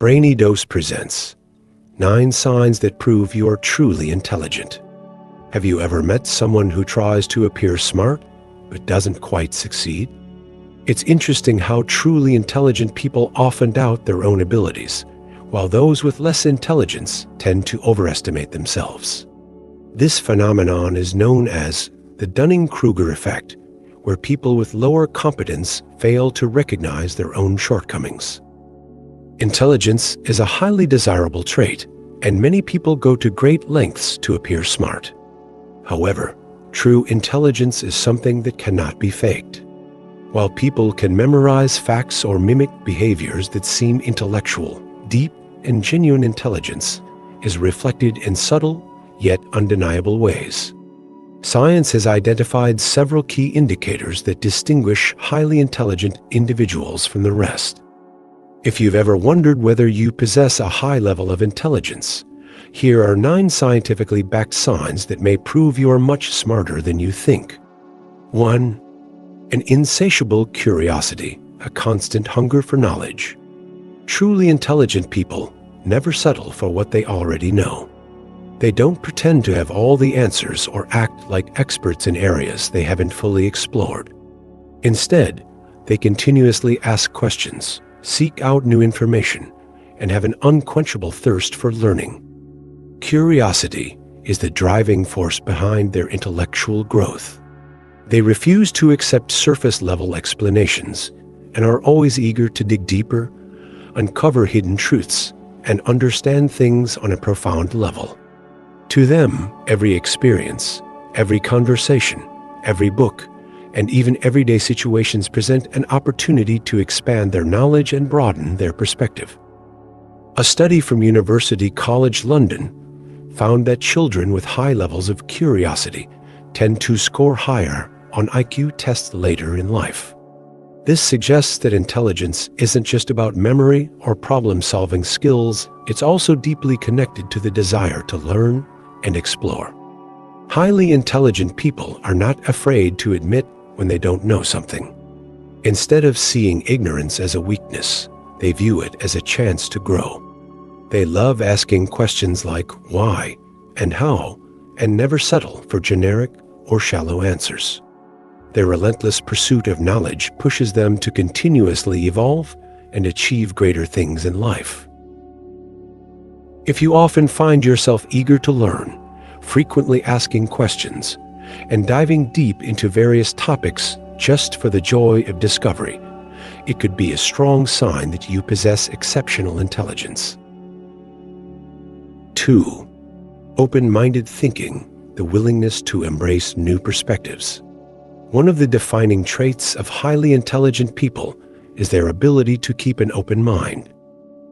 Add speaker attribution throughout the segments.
Speaker 1: Brainy Dose presents 9 Signs That Prove You Are Truly Intelligent. Have you ever met someone who tries to appear smart but doesn't quite succeed? It's interesting how truly intelligent people often doubt their own abilities, while those with less intelligence tend to overestimate themselves. This phenomenon is known as the Dunning-Kruger effect, where people with lower competence fail to recognize their own shortcomings. Intelligence is a highly desirable trait, and many people go to great lengths to appear smart. However, true intelligence is something that cannot be faked. While people can memorize facts or mimic behaviors that seem intellectual, deep and genuine intelligence is reflected in subtle yet undeniable ways. Science has identified several key indicators that distinguish highly intelligent individuals from the rest. If you've ever wondered whether you possess a high level of intelligence, here are 9 scientifically backed signs that may prove you are much smarter than you think. 1. An insatiable curiosity, a constant hunger for knowledge. Truly intelligent people never settle for what they already know. They don't pretend to have all the answers or act like experts in areas they haven't fully explored. Instead, they continuously ask questions, seek out new information, and have an unquenchable thirst for learning. Curiosity is the driving force behind their intellectual growth. They refuse to accept surface-level explanations and are always eager to dig deeper, uncover hidden truths, and understand things on a profound level. To them, every experience, every conversation, every book, and even everyday situations present an opportunity to expand their knowledge and broaden their perspective. A study from University College London found that children with high levels of curiosity tend to score higher on IQ tests later in life. This suggests that intelligence isn't just about memory or problem-solving skills, it's also deeply connected to the desire to learn and explore. Highly intelligent people are not afraid to admit when they don't know something. Instead of seeing ignorance as a weakness, they view it as a chance to grow. They love asking questions like why and how, and never settle for generic or shallow answers. Their relentless pursuit of knowledge pushes them to continuously evolve and achieve greater things in life. If you often find yourself eager to learn, frequently asking questions, and diving deep into various topics just for the joy of discovery, it could be a strong sign that you possess exceptional intelligence. 2. Open-minded thinking, the willingness to embrace new perspectives. One of the defining traits of highly intelligent people is their ability to keep an open mind.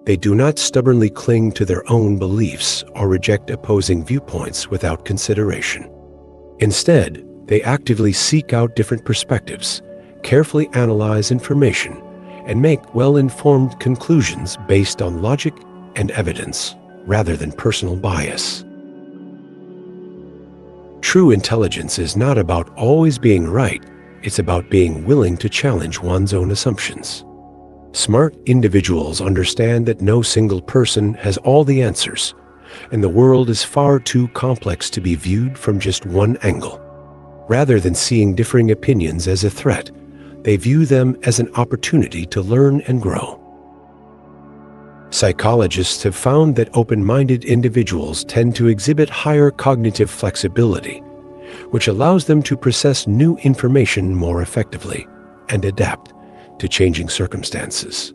Speaker 1: They do not stubbornly cling to their own beliefs or reject opposing viewpoints without consideration. Instead, they actively seek out different perspectives, carefully analyze information, and make well-informed conclusions based on logic and evidence, rather than personal bias. True intelligence is not about always being right, it's about being willing to challenge one's own assumptions. Smart individuals understand that no single person has all the answers, and the world is far too complex to be viewed from just one angle. Rather than seeing differing opinions as a threat, they view them as an opportunity to learn and grow. Psychologists have found that open-minded individuals tend to exhibit higher cognitive flexibility, which allows them to process new information more effectively and adapt to changing circumstances.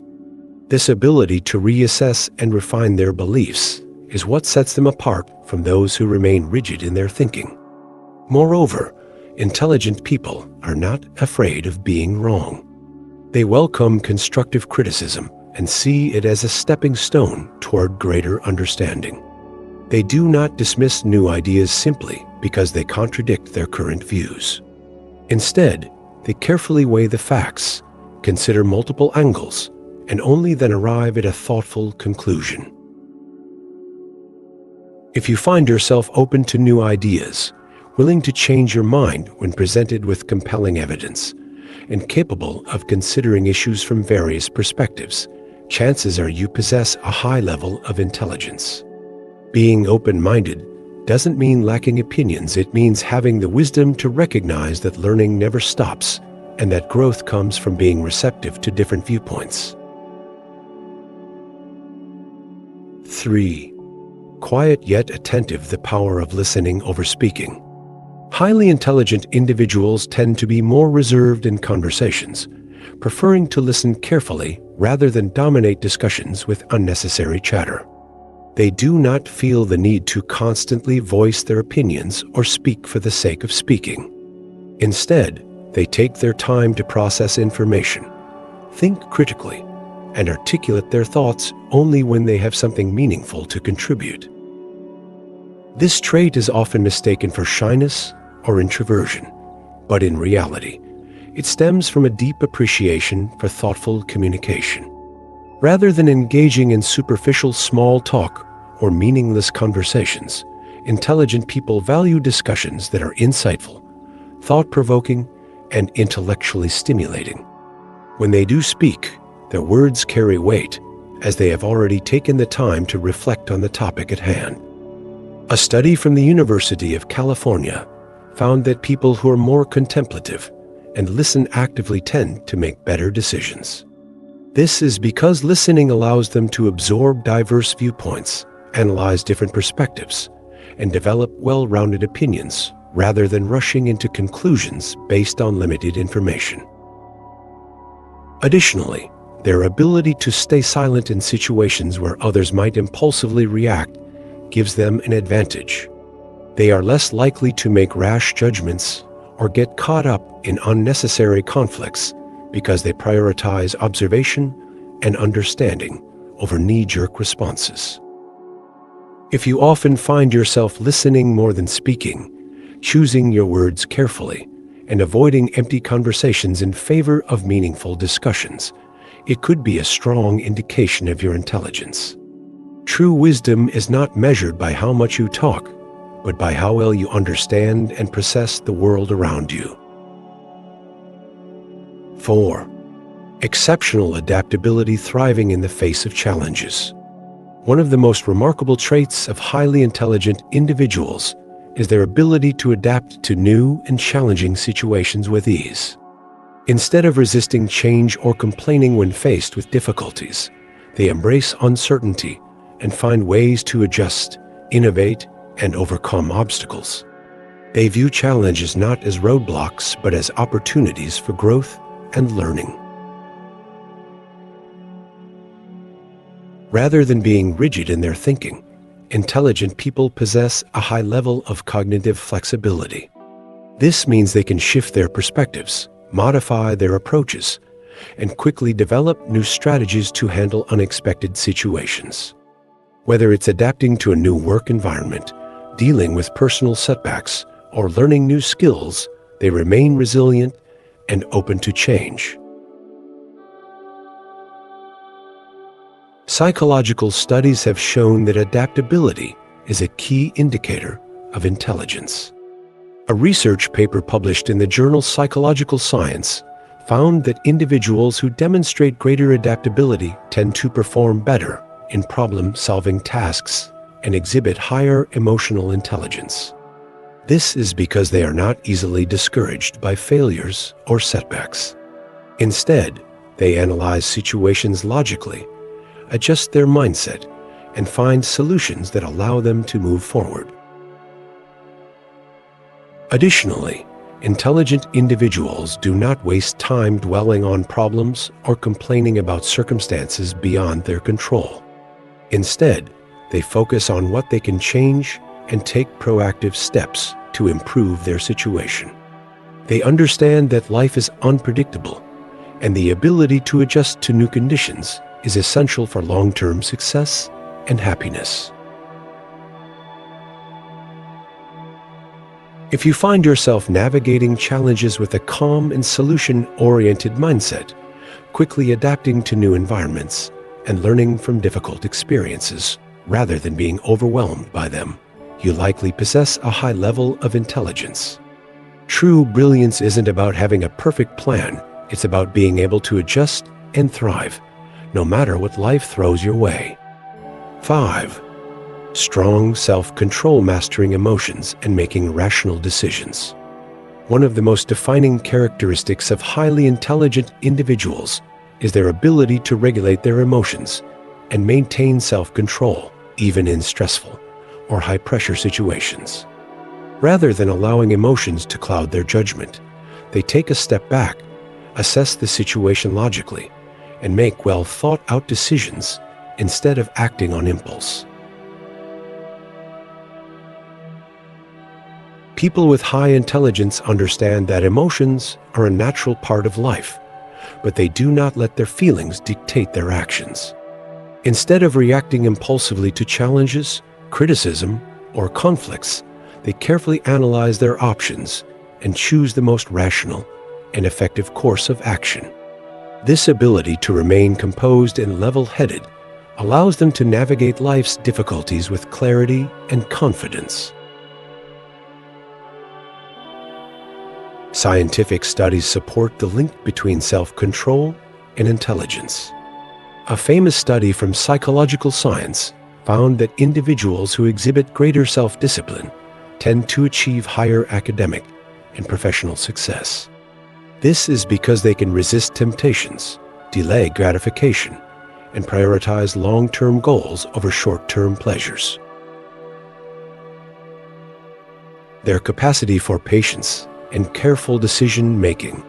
Speaker 1: This ability to reassess and refine their beliefs is what sets them apart from those who remain rigid in their thinking. Moreover, intelligent people are not afraid of being wrong. They welcome constructive criticism and see it as a stepping stone toward greater understanding. They do not dismiss new ideas simply because they contradict their current views. Instead, they carefully weigh the facts, consider multiple angles, and only then arrive at a thoughtful conclusion. If you find yourself open to new ideas, willing to change your mind when presented with compelling evidence, and capable of considering issues from various perspectives, chances are you possess a high level of intelligence. Being open-minded doesn't mean lacking opinions. It means having the wisdom to recognize that learning never stops and that growth comes from being receptive to different viewpoints. 3. Quiet yet attentive: the power of listening over speaking. Highly intelligent individuals tend to be more reserved in conversations, preferring to listen carefully rather than dominate discussions with unnecessary chatter. They do not feel the need to constantly voice their opinions or speak for the sake of speaking. Instead, they take their time to process information, think critically, and articulate their thoughts only when they have something meaningful to contribute. This trait is often mistaken for shyness or introversion, but in reality, it stems from a deep appreciation for thoughtful communication. Rather than engaging in superficial small talk or meaningless conversations, intelligent people value discussions that are insightful, thought-provoking, and intellectually stimulating. When they do speak, their words carry weight, as they have already taken the time to reflect on the topic at hand. A study from the University of California found that people who are more contemplative and listen actively tend to make better decisions. This is because listening allows them to absorb diverse viewpoints, analyze different perspectives, and develop well-rounded opinions rather than rushing into conclusions based on limited information. Additionally, their ability to stay silent in situations where others might impulsively react gives them an advantage. They are less likely to make rash judgments or get caught up in unnecessary conflicts because they prioritize observation and understanding over knee-jerk responses. If you often find yourself listening more than speaking, choosing your words carefully, and avoiding empty conversations in favor of meaningful discussions, it could be a strong indication of your intelligence. True wisdom is not measured by how much you talk, but by how well you understand and process the world around you. 4. Exceptional adaptability: thriving in the face of challenges. One of the most remarkable traits of highly intelligent individuals is their ability to adapt to new and challenging situations with ease. Instead of resisting change or complaining when faced with difficulties, they embrace uncertainty and find ways to adjust, innovate, and overcome obstacles. They view challenges not as roadblocks, but as opportunities for growth and learning. Rather than being rigid in their thinking, intelligent people possess a high level of cognitive flexibility. This means they can shift their perspectives, modify their approaches, and quickly develop new strategies to handle unexpected situations. Whether it's adapting to a new work environment, dealing with personal setbacks, or learning new skills, they remain resilient and open to change. Psychological studies have shown that adaptability is a key indicator of intelligence. A research paper published in the journal Psychological Science found that individuals who demonstrate greater adaptability tend to perform better in problem-solving tasks and exhibit higher emotional intelligence. This is because they are not easily discouraged by failures or setbacks. Instead, they analyze situations logically, adjust their mindset, and find solutions that allow them to move forward. Additionally, intelligent individuals do not waste time dwelling on problems or complaining about circumstances beyond their control. Instead, they focus on what they can change and take proactive steps to improve their situation. They understand that life is unpredictable, and the ability to adjust to new conditions is essential for long-term success and happiness. If you find yourself navigating challenges with a calm and solution-oriented mindset, quickly adapting to new environments, and learning from difficult experiences rather than being overwhelmed by them, you likely possess a high level of intelligence. True brilliance isn't about having a perfect plan, it's about being able to adjust and thrive, no matter what life throws your way. 5. Strong self-control, mastering emotions and making rational decisions. One of the most defining characteristics of highly intelligent individuals is their ability to regulate their emotions and maintain self-control, even in stressful or high-pressure situations. Rather than allowing emotions to cloud their judgment, they take a step back, assess the situation logically, and make well-thought-out decisions instead of acting on impulse. People with high intelligence understand that emotions are a natural part of life, but they do not let their feelings dictate their actions. Instead of reacting impulsively to challenges, criticism, or conflicts, they carefully analyze their options and choose the most rational and effective course of action. This ability to remain composed and level-headed allows them to navigate life's difficulties with clarity and confidence. Scientific studies support the link between self-control and intelligence. A famous study from psychological science found that individuals who exhibit greater self-discipline tend to achieve higher academic and professional success. This is because they can resist temptations, delay gratification, and prioritize long-term goals over short-term pleasures. Their capacity for patience and careful decision-making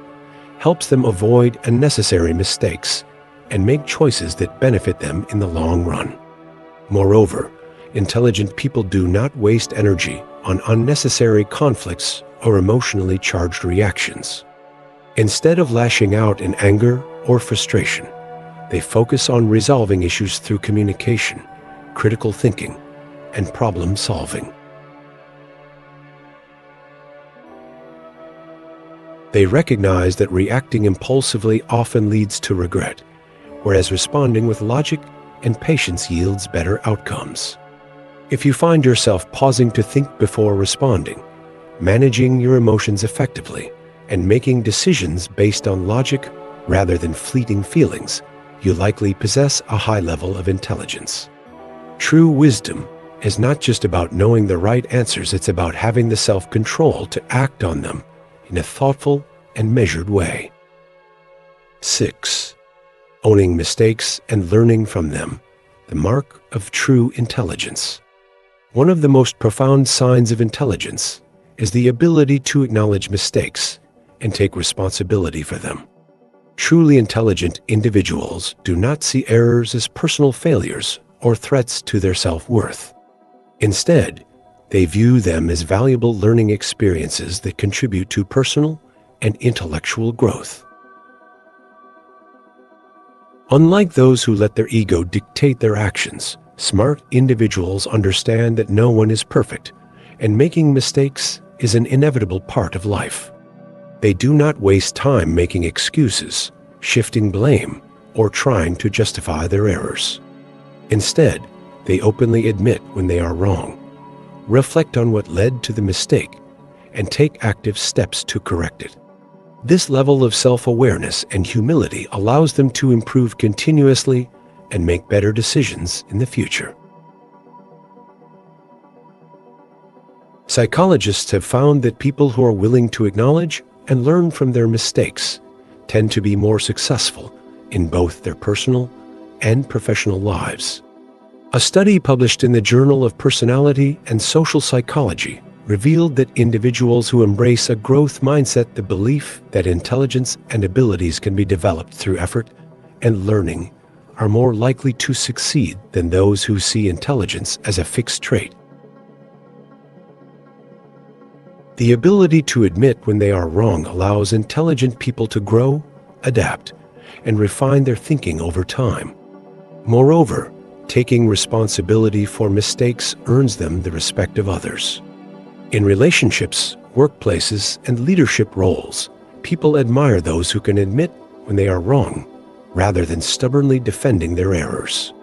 Speaker 1: helps them avoid unnecessary mistakes and make choices that benefit them in the long run. Moreover, intelligent people do not waste energy on unnecessary conflicts or emotionally charged reactions. Instead of lashing out in anger or frustration, they focus on resolving issues through communication, critical thinking, and problem solving. They recognize that reacting impulsively often leads to regret, whereas responding with logic and patience yields better outcomes. If you find yourself pausing to think before responding, managing your emotions effectively, and making decisions based on logic rather than fleeting feelings, you likely possess a high level of intelligence. True wisdom is not just about knowing the right answers, it's about having the self-control to act on them in a thoughtful and measured way. 6. Owning mistakes and learning from them, the mark of true intelligence. One of the most profound signs of intelligence is the ability to acknowledge mistakes and take responsibility for them. Truly intelligent individuals do not see errors as personal failures or threats to their self-worth. Instead, they view them as valuable learning experiences that contribute to personal and intellectual growth. Unlike those who let their ego dictate their actions, smart individuals understand that no one is perfect, and making mistakes is an inevitable part of life. They do not waste time making excuses, shifting blame, or trying to justify their errors. Instead, they openly admit when they are wrong, reflect on what led to the mistake, and take active steps to correct it. This level of self-awareness and humility allows them to improve continuously and make better decisions in the future. Psychologists have found that people who are willing to acknowledge and learn from their mistakes tend to be more successful in both their personal and professional lives. A study published in the Journal of Personality and Social Psychology revealed that individuals who embrace a growth mindset, the belief that intelligence and abilities can be developed through effort and learning, are more likely to succeed than those who see intelligence as a fixed trait. The ability to admit when they are wrong allows intelligent people to grow, adapt, and refine their thinking over time. Moreover, taking responsibility for mistakes earns them the respect of others. In relationships, workplaces, and leadership roles, people admire those who can admit when they are wrong, rather than stubbornly defending their errors.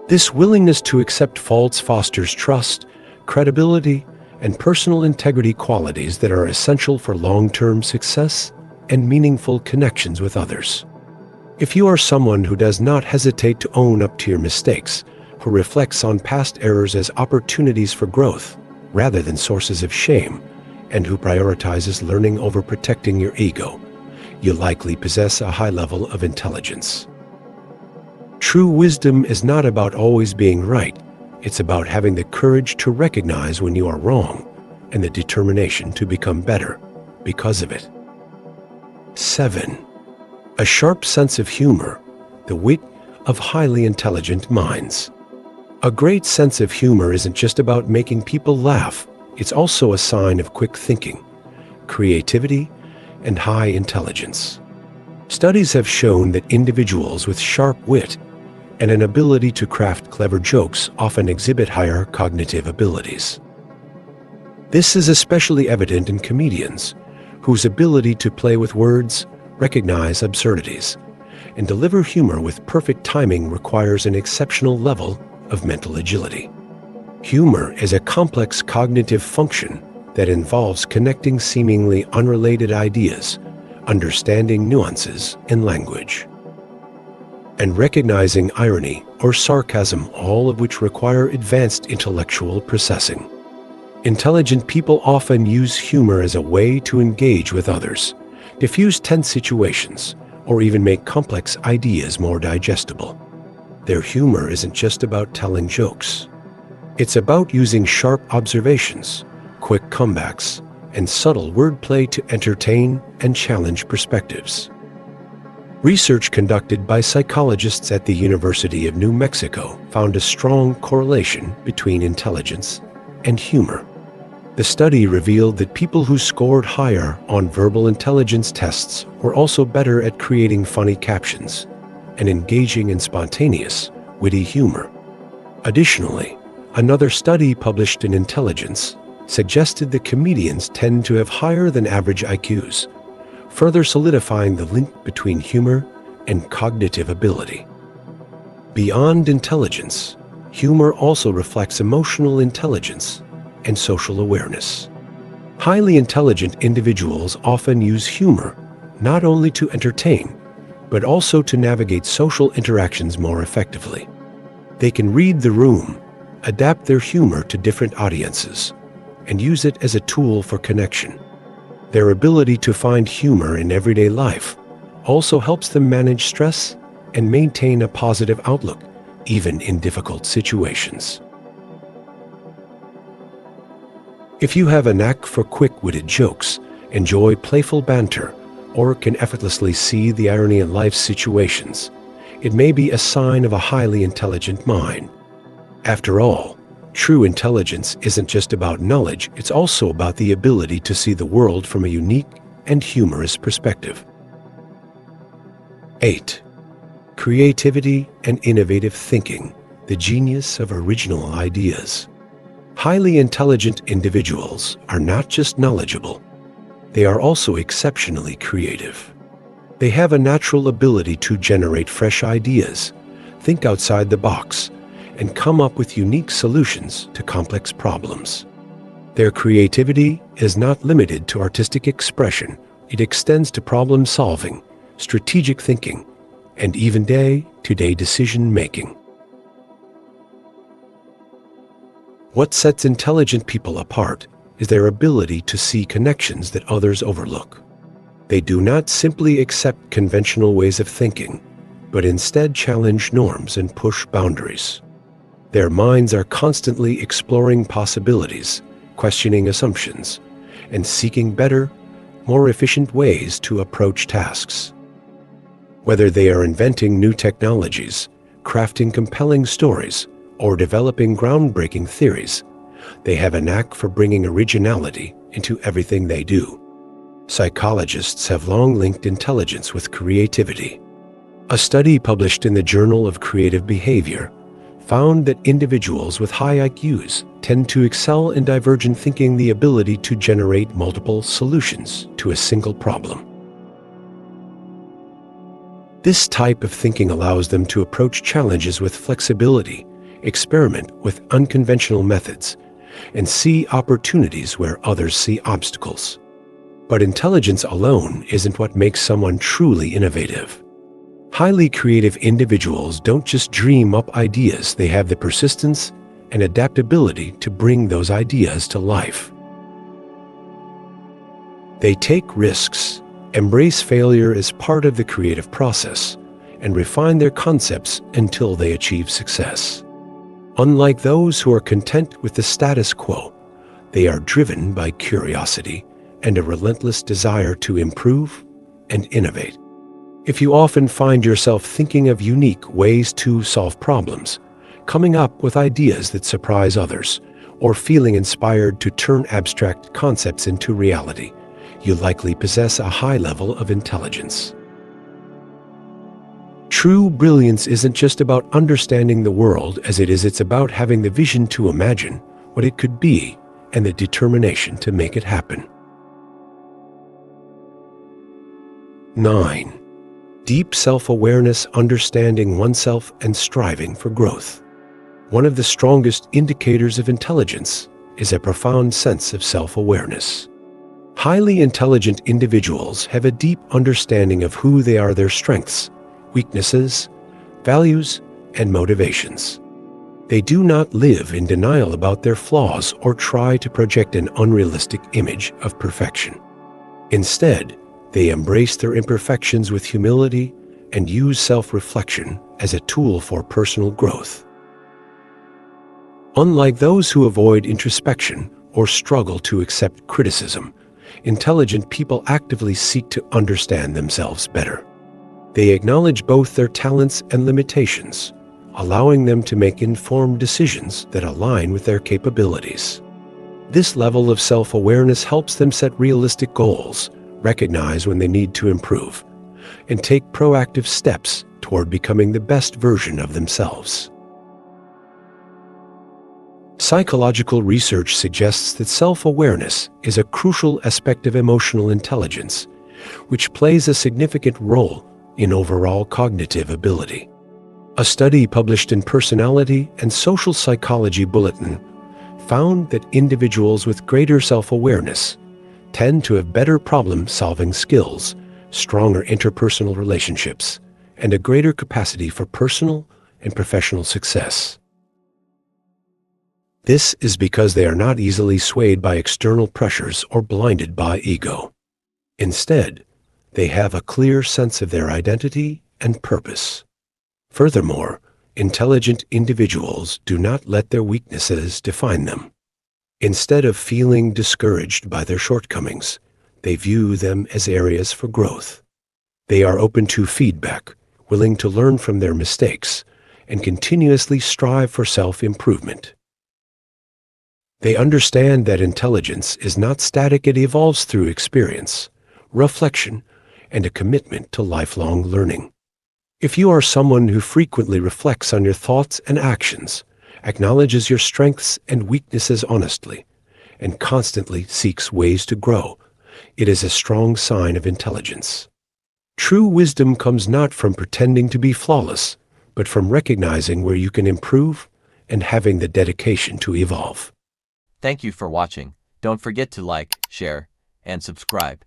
Speaker 1: This willingness to accept faults fosters trust, credibility, and personal integrity, qualities that are essential for long-term success and meaningful connections with others. If you are someone who does not hesitate to own up to your mistakes, who reflects on past errors as opportunities for growth rather than sources of shame, and who prioritizes learning over protecting your ego, you likely possess a high level of intelligence. True wisdom is not about always being right. It's about having the courage to recognize when you are wrong and the determination to become better because of it. 7. A sharp sense of humor, the wit of highly intelligent minds. A great sense of humor isn't just about making people laugh. It's also a sign of quick thinking, creativity, and high intelligence. Studies have shown that individuals with sharp wit and an ability to craft clever jokes often exhibit higher cognitive abilities. This is especially evident in comedians, whose ability to play with words, recognize absurdities, and deliver humor with perfect timing requires an exceptional level of mental agility. Humor is a complex cognitive function that involves connecting seemingly unrelated ideas, understanding nuances in language, and recognizing irony or sarcasm, all of which require advanced intellectual processing. Intelligent people often use humor as a way to engage with others, diffuse tense situations, or even make complex ideas more digestible. Their humor isn't just about telling jokes. It's about using sharp observations, quick comebacks, and subtle wordplay to entertain and challenge perspectives. Research conducted by psychologists at the University of New Mexico found a strong correlation between intelligence and humor. The study revealed that people who scored higher on verbal intelligence tests were also better at creating funny captions and engaging in spontaneous, witty humor. Additionally, another study published in Intelligence suggested that comedians tend to have higher than average IQs, further solidifying the link between humor and cognitive ability. Beyond intelligence, humor also reflects emotional intelligence and social awareness. Highly intelligent individuals often use humor not only to entertain, but also to navigate social interactions more effectively. They can read the room, adapt their humor to different audiences, and use it as a tool for connection. Their ability to find humor in everyday life also helps them manage stress and maintain a positive outlook, even in difficult situations. If you have a knack for quick-witted jokes, enjoy playful banter, or can effortlessly see the irony in life's situations, it may be a sign of a highly intelligent mind. After all, true intelligence isn't just about knowledge, it's also about the ability to see the world from a unique and humorous perspective. 8. Creativity and innovative thinking, the genius of original ideas. Highly intelligent individuals are not just knowledgeable, they are also exceptionally creative. They have a natural ability to generate fresh ideas, think outside the box, and come up with unique solutions to complex problems. Their creativity is not limited to artistic expression. It extends to problem solving, strategic thinking, and even day-to-day decision-making. What sets intelligent people apart is their ability to see connections that others overlook. They do not simply accept conventional ways of thinking, but instead challenge norms and push boundaries. Their minds are constantly exploring possibilities, questioning assumptions, and seeking better, more efficient ways to approach tasks. Whether they are inventing new technologies, crafting compelling stories, or developing groundbreaking theories, they have a knack for bringing originality into everything they do. Psychologists have long linked intelligence with creativity. A study published in the Journal of Creative Behavior found that individuals with high IQs tend to excel in divergent thinking, the ability to generate multiple solutions to a single problem. This type of thinking allows them to approach challenges with flexibility, experiment with unconventional methods, and see opportunities where others see obstacles. But intelligence alone isn't what makes someone truly innovative. Highly creative individuals don't just dream up ideas, they have the persistence and adaptability to bring those ideas to life. They take risks, embrace failure as part of the creative process, and refine their concepts until they achieve success. Unlike those who are content with the status quo, they are driven by curiosity and a relentless desire to improve and innovate. If you often find yourself thinking of unique ways to solve problems, coming up with ideas that surprise others, or feeling inspired to turn abstract concepts into reality, you likely possess a high level of intelligence. True brilliance isn't just about understanding the world as it's about having the vision to imagine what it could be and the determination to make it happen. 9. Deep self-awareness, understanding oneself and striving for growth. One of the strongest indicators of intelligence is a profound sense of self-awareness. Highly intelligent individuals have a deep understanding of who they are, their strengths, weaknesses, values, and motivations. They do not live in denial about their flaws or try to project an unrealistic image of perfection. Instead, they embrace their imperfections with humility and use self-reflection as a tool for personal growth. Unlike those who avoid introspection or struggle to accept criticism, intelligent people actively seek to understand themselves better. They acknowledge both their talents and limitations, allowing them to make informed decisions that align with their capabilities. This level of self-awareness helps them set realistic goals, recognize when they need to improve, and take proactive steps toward becoming the best version of themselves. Psychological research suggests that self-awareness is a crucial aspect of emotional intelligence, which plays a significant role in overall cognitive ability. A study published in Personality and Social Psychology Bulletin found that individuals with greater self-awareness tend to have better problem-solving skills, stronger interpersonal relationships, and a greater capacity for personal and professional success. This is because they are not easily swayed by external pressures or blinded by ego. Instead, they have a clear sense of their identity and purpose. Furthermore, intelligent individuals do not let their weaknesses define them. Instead of feeling discouraged by their shortcomings, they view them as areas for growth. They are open to feedback, willing to learn from their mistakes, and continuously strive for self-improvement. They understand that intelligence is not static, it evolves through experience, reflection, and a commitment to lifelong learning. If you are someone who frequently reflects on your thoughts and actions, acknowledges your strengths and weaknesses honestly, and constantly seeks ways to grow, it is a strong sign of intelligence. True wisdom comes not from pretending to be flawless, but from recognizing where you can improve and having the dedication to evolve.
Speaker 2: Thank you for watching. Don't forget to like, share, and subscribe.